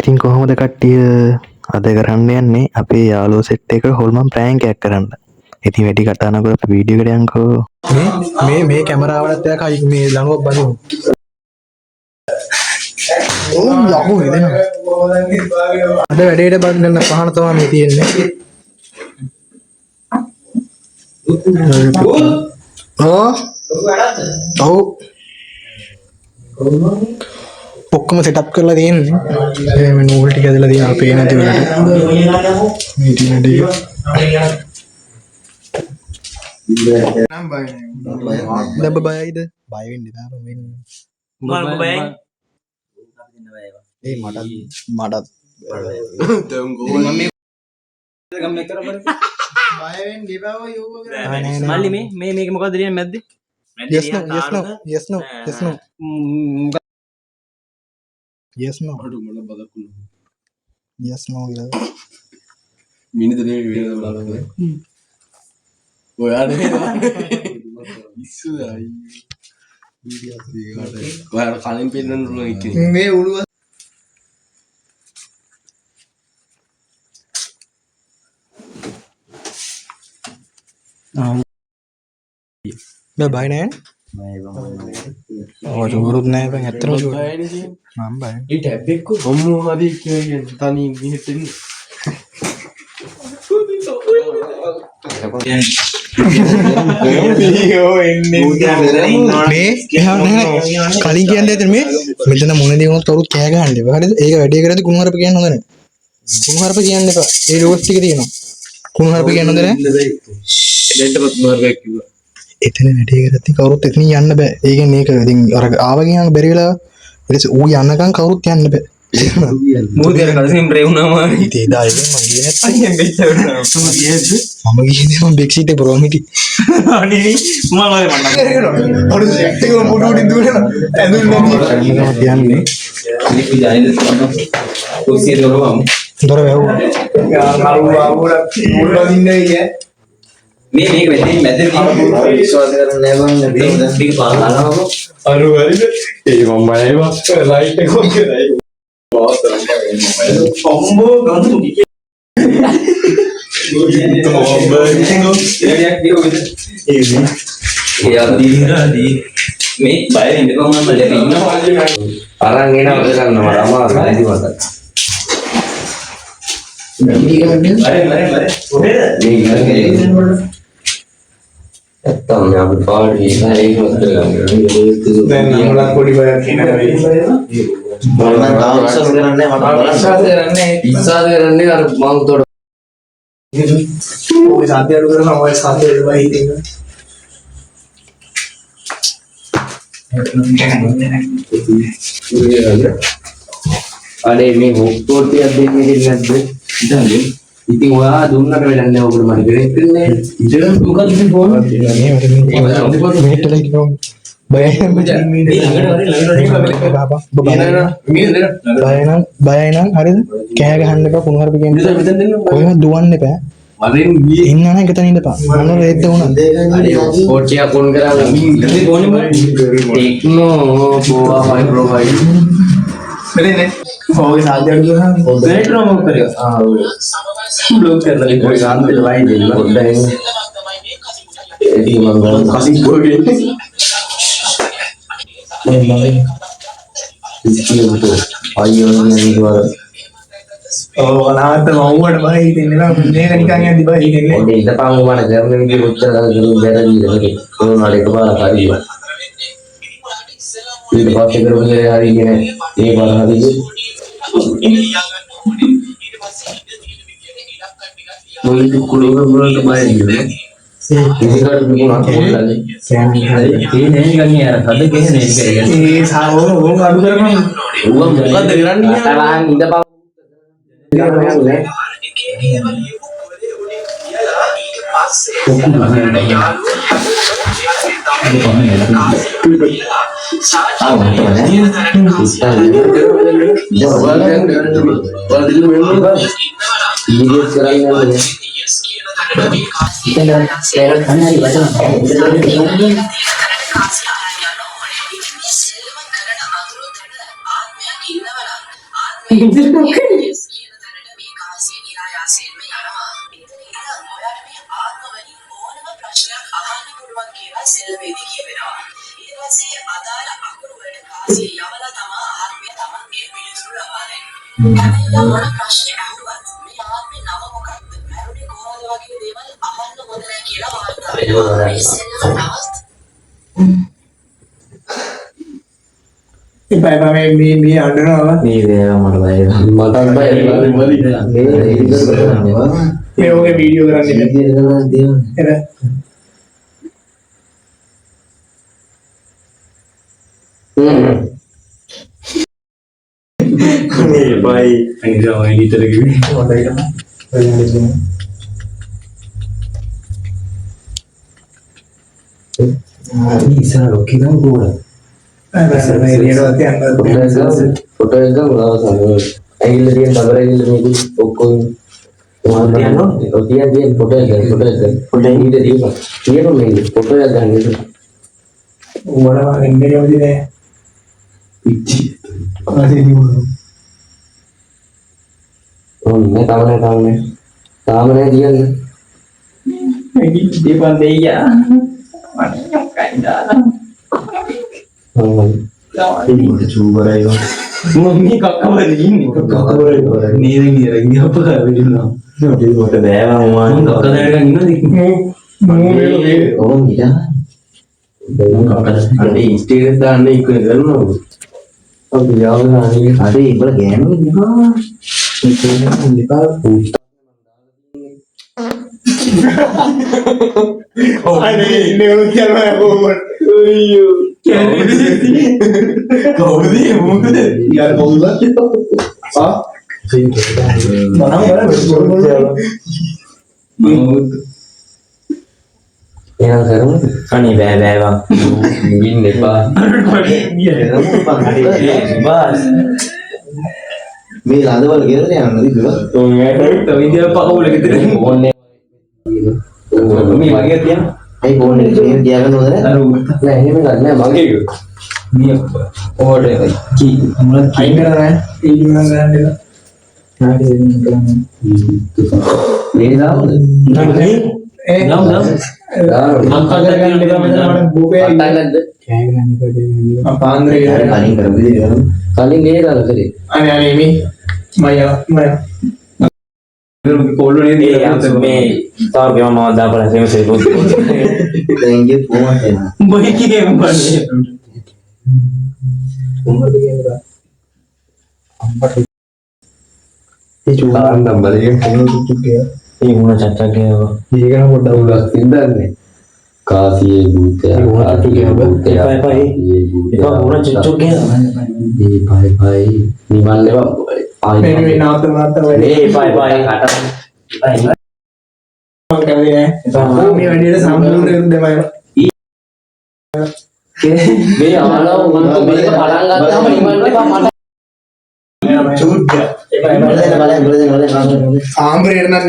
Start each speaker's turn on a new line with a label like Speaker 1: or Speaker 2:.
Speaker 1: ඉතින් කොහොමද කට්ටිය අද කරන්න යන්නේ අපේ යාළුවෝ සෙට් එක හොල්මන් ප්‍රෑන්ක් එකක් කරන්න. ඉතින් වැඩි කතා නොකර අපි වීඩියෝ එකට යන්කෝ.
Speaker 2: මේ කැමරාවට එක්ක අයි මේ ළඟව බලමු. ඕ යකෝ එදෙන. අද වැඩේට බඳින්න පහන තමයි මේ තියෙන්නේ. ඔව් ඔක්කොම සෙටප් කරලා තියෙන්නේ. මේ නූල් ටික ඇදලා තියෙනවා පේන නැති වලට. මේ තියෙන ටික. නම් බය නෑ. බයයිද? බය වෙන්න එපා වෙන්න.
Speaker 3: මම බයයි.
Speaker 2: ඒ මටත්
Speaker 3: තම් ගෝල් මම ගම් එක කරපන්.
Speaker 2: බය වෙන්න එපා යෝග කරා.
Speaker 3: මල්ලි මේක මොකද්ද දෙන්නේ මැද්දේ?
Speaker 2: yes no
Speaker 4: අඩු මොන බදකුණු
Speaker 2: yes no කියලා
Speaker 4: මිනිදනේ වේද බලන්නේ ඔයානේ ඉස්සුයි වීඩියෝ එක ඔයාලා කලින් පෙන්නන්න උන එකේ
Speaker 2: මේ උළුව බය නෑ ඔය උරුත් නෑ බං ඇත්තටම මම බයයි
Speaker 4: ඒ ටැබ් එක කොම්මෝ හරි කියන්නේ තනින් ගිහින් ඉන්නේ
Speaker 2: කලින් කියන්නේ මේ මෙතන මොන දේ වුණත් කවුරුත් කෑ ගහන්න එපා. හරිද? ඒක වැඩේ කරද්දී කුණුහරුප කියන්න හොඳ නැහැ. කුණුහරුප කියන්න එපා. ඒ රෝස් ටික තියෙනවා. කුණුහරුප කියන්න හොඳ නැහැ.
Speaker 4: දෙන්නවත් මාර්ගයක් කිව්වා.
Speaker 2: එතන වැඩේ කරද්දී කවුරුත් එතන යන්න බෑ. ඒ කියන්නේ මේක ඉතින් අර ආවා ගියාම බැරි වෙලා ඊට ඌ යන්නකම් කවුරුත් යන්න බෑ.
Speaker 3: මූදේර කඩසින් බ්‍රේ වුණාම
Speaker 2: ඉතින් එදා ඒක මම ගියේ නැත්නම්
Speaker 3: අයියෙන් බෙච්චවුණා.
Speaker 2: මම ගියේ මම බෙක්ෂීට් එක පුරවම හිටි.
Speaker 3: අනේ මම
Speaker 2: අර සෙට් එක මොඩ උඩින් දුවනවා. ඇඳුම් නැති. කියන්නේ
Speaker 3: ඉලි ජායිද කුසිය දොරවම.
Speaker 2: දොර වැහුවා.
Speaker 3: මේක වෙන්නේ මැදේ තියෙන විශ්වාස කරන්න නෑ මම නැත්නම් ටික පාගනවා.
Speaker 4: අරු හරිද ඒ මම බයයි වා ලයිට් එක ඔන් කරයි
Speaker 3: කොම්බෝ ගන්න මේ බය වෙන්න එපා මම ලැබෙ ඉන්නවා
Speaker 5: අරන් එනවා ගන්නවා අමාරු නැති මත නැත්තම් අපි පාඩි ඉස්සරහින් ඉවත් කරගන්න
Speaker 2: දැන් நம்மள පොඩි බයක් කියනවා
Speaker 5: මම තාක්ෂස් කරන්නේ ඉස්සාද කරන්නේ අර මම උඩට
Speaker 2: ඔය සාධ්‍ය අඩු කරනවා ඔය සාධ්‍ය අඩු වෙයි හිතෙන්න
Speaker 5: අනේ මේ හොක්කොටියක් දෙන්නේ නැද්ද ඉතින් ඔයා දුන්නට වැඩක් නැහැ ඔකට මට ගෙනෙත් දෙන්නේ ඉතින් මොකද මේ ෆෝන්
Speaker 2: මේ මෙහෙට ලයිකෝ බයයි නම් හරිද කෑ ගහන්න එපා කුණුහරුප කියන්නේ කොහෙවත් දුවන්න එපා
Speaker 5: මරෙන් ගියේ
Speaker 2: ඉන්න නම් එක තැන ඉඳපන් මොන රේද්ද වුණා
Speaker 5: අනේ හොක්කොටිය ෆෝන් කරා ඉතින් ෆෝන් එක ටෙක්නෝ බෝවා මයික්‍රෝෆයිල්
Speaker 2: මෙලනේ ඔය සාධ්‍ය අඩු කරනවා
Speaker 5: හොඳට මොකක් කරේ
Speaker 2: බ්ලොක් කරලා
Speaker 5: કોઈ શાંતિ લઈ દેલી બધા એડી મંગળ ખાલી બોડી ඉස්කිය උට අයියෝ නේ ඉවර
Speaker 2: ඔව් අනාත මව්වට බය හිතෙන්නේ නම් මේක නිකන් යද්දි බය හිතෙන්නේ
Speaker 5: ඔන්න ඉඳපන් උඹන කරන විදිහ කොච්චර කරුම් බැරදීද මේක කොරෝනාට එකපාරක් හරියවා ඊට පස්සේ කරුනේ හරියන්නේ ඒ පාර හරියන්නේ මොකද කුළුම වලට බයන්නේ ඉතින් දුන්නා කොල්ලනේ
Speaker 3: ඒ නේ ගන්නේ අර හද කියන්නේ ඒක
Speaker 2: ඒ සාවෝ ඕක අඩු කරපන්
Speaker 5: ඌව මොකද්ද කරන්නේ තරහන් ඉඳපන්
Speaker 2: මේ අඬනවා
Speaker 1: මේ වේවා මට බය
Speaker 5: මටත් බයයි.
Speaker 2: මේ ඔගේ වීඩියෝ කරන්නේ එර
Speaker 1: මේ බයි
Speaker 4: අනිසා ඔය නිතර කිව්වේ
Speaker 1: ඉස්සර ලොකි නම් ගෝල
Speaker 5: ෆොටෝ එක ගාවසන ඇඟිල්ල තියෙන බබර ඇඟිල්ල මේක ඔක්කොම තියන්න ෆොටෝ එක ඉඳ දීපන් තියෙන මේ ෆොටෝ එක ගන්න ඉතින්
Speaker 2: ඕනවා එන්නේ යෝදි නෑ
Speaker 5: ඉච්චි
Speaker 2: ආදී
Speaker 5: ඕනේ තාම නෑ තියන්න
Speaker 2: දීපන් දෙයියා
Speaker 1: චූබරයි
Speaker 2: මම්මී කක්කවල ඉන්නේ කක්කවල නේද නේද අප කරවිලා
Speaker 1: මට බෑවා මොවාන්
Speaker 2: කක්ක දැනගෙන ඉන්නද
Speaker 5: ඕම් ඉලා අනේ ඉස්ටේටස් දාන්න ඉක්ක කරනවා ඔව් යාවලානේ
Speaker 1: අර ඉබල ගෑනු ඉන්නවා
Speaker 5: ඉතින්
Speaker 2: අනේ ඉන්නේ ඔය කියනවා කොහොමද අයියෝ කවුද මොකද යාර මොකද ආ
Speaker 5: එනවා කරමු
Speaker 1: අනේ බෑ බෑවා
Speaker 5: ඉන්න එපා
Speaker 1: බස්
Speaker 3: මේ ලඳවල ගෙරලා යන්නද ඉතින්
Speaker 2: විද්‍යාව පකවල ගෙදර
Speaker 5: ඕනේ
Speaker 2: මේ වගේ තියන
Speaker 3: ඇයි ෆෝන් එක මේ තියාගන්න හොඳ නැහැ
Speaker 2: අර
Speaker 5: නෑ එහෙම ගන්න මගේ
Speaker 2: මේ ඕඩර් එක කී මොනවද අයින් කරලා ඒ දිනන ගන්න
Speaker 5: මේ දාමද
Speaker 2: ඒ නම් අංකල් ගන්න එක මෙතන මට බෝපේ
Speaker 5: අටන්නද
Speaker 2: පාන්දරේ
Speaker 3: කලින් කරපු විදිහට කරමු
Speaker 5: කලින් නේ දාලා කරේ
Speaker 2: අනේ මේ මම පොල්ලු නේද
Speaker 1: මේ තාම මම දාපලා සෙම සෙල්
Speaker 3: දැන් ගිය ෆෝන් එක
Speaker 2: බයි කියේ උඹනේ
Speaker 3: ඒ චුවාන් නම්බර් එක ෆෝන් තුච්චුකේ
Speaker 1: ඒ මොන චක්චක් ගේවා
Speaker 3: ඊගෙන පොඩ්ඩක්
Speaker 5: උලක් සින්දන්නේ කාසියේ භූතය
Speaker 1: එපා මොන චක්චක් ගේවා
Speaker 5: ඒ පයි නිවන් ලෙව
Speaker 2: මේ මේ නාත
Speaker 5: ඒ පයි
Speaker 2: කැමති නෑ මේ වැඩියට සම්පූර්ණ කරු දෙමයි
Speaker 5: මේ ආලව මම මේක පටන් ගත්තාම නිවන් එපා මට
Speaker 2: චුට්ට
Speaker 3: බලන්න
Speaker 2: ආම්බරේට නම්